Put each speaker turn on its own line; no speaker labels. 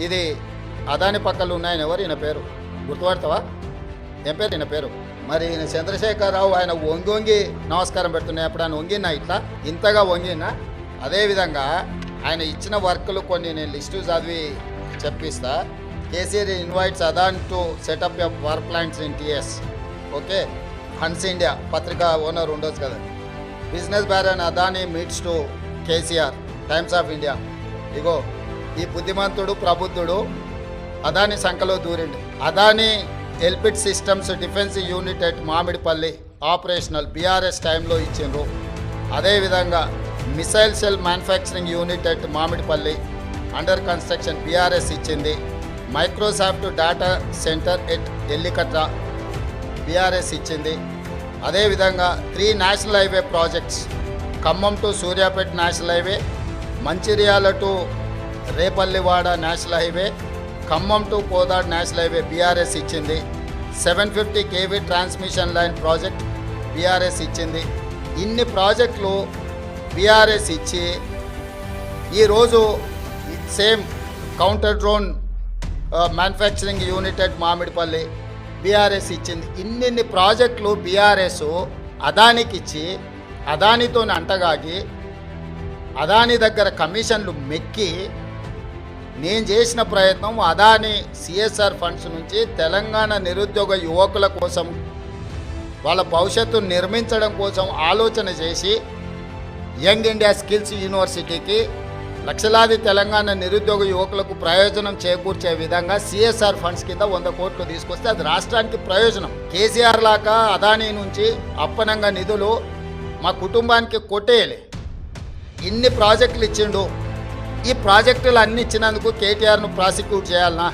ఇది అదాని పక్కలు ఉన్నాయని ఎవరు ఈయన పేరు గుర్తుపడతావా? ఏం పేరు ఈయన పేరు? మరి ఈయన చంద్రశేఖరరావు ఆయన వంగి నమస్కారం పెడుతున్నాయి. ఎప్పుడు ఆయన వంగినా ఇట్లా ఇంతగా వంగినా? అదేవిధంగా ఆయన ఇచ్చిన వర్కులు కొన్ని నేను లిస్టు చదివి చెప్పిస్తా. KCR invites Adani to setup a power plants in TS. Okay, Hans India పత్రిక ఓనర్ ఉండొచ్చు కదా. Business baron Adani meets to KCR, Times of India. ఇగో ఈ బుద్ధిమంతుడు ప్రబుద్ధుడు అదాని సంఖలో దూరిండు. Adani Elbit systems defence unit at Mamidipalli operational BRS టైంలో ఇచ్చిండ్రు. అదేవిధంగా missile cell manufacturing unit at Mamidipalli under construction BRS ఇచ్చింది. Microsoft data centre at Ellikatra BRS ఇచ్చింది. అదేవిధంగా 3 national highway projects, Khammam to Suryapet national highway, Mancherial to Repallewada national highway, Khammam to Kodad national highway BRS ఇచ్చింది. 750 kV transmission line project BRS ఇచ్చింది. ఇన్ని ప్రాజెక్టులు BRS ఇచ్చి ఈరోజు same counter drone manufacturing unit at Mamidipalli BRS ఇచ్చింది. ఇన్ని ప్రాజెక్టులు బీఆర్ఎస్ అదానికి ఇచ్చి అదానితో అంటగాగి అదాని దగ్గర కమిషన్లు మెక్కి నేను చేసిన ప్రయత్నం అదాని సిఎస్ఆర్ ఫండ్స్ నుంచి తెలంగాణ నిరుద్యోగ యువకుల కోసం వాళ్ళ భవిష్యత్తును నిర్మించడం కోసం ఆలోచన చేసి యంగ్ ఇండియా స్కిల్స్ యూనివర్సిటీకి లక్షలాది తెలంగాణ నిరుద్యోగ యువకులకు ప్రయోజనం చేకూర్చే విధంగా సిఎస్ఆర్ ఫండ్స్ కింద 100 కోట్లు తీసుకొస్తే అది రాష్ట్రానికి ప్రయోజనం. కేసీఆర్ లాగా అదానీ నుంచి అప్పనంగా నిధులు మా కుటుంబానికి కొట్టేయలే. ఇన్ని ప్రాజెక్టులు ఇచ్చిండు. ఈ ప్రాజెక్టులు అన్ని ఇచ్చినందుకు కేటీఆర్ను ప్రాసిక్యూట్ చేయాలనా?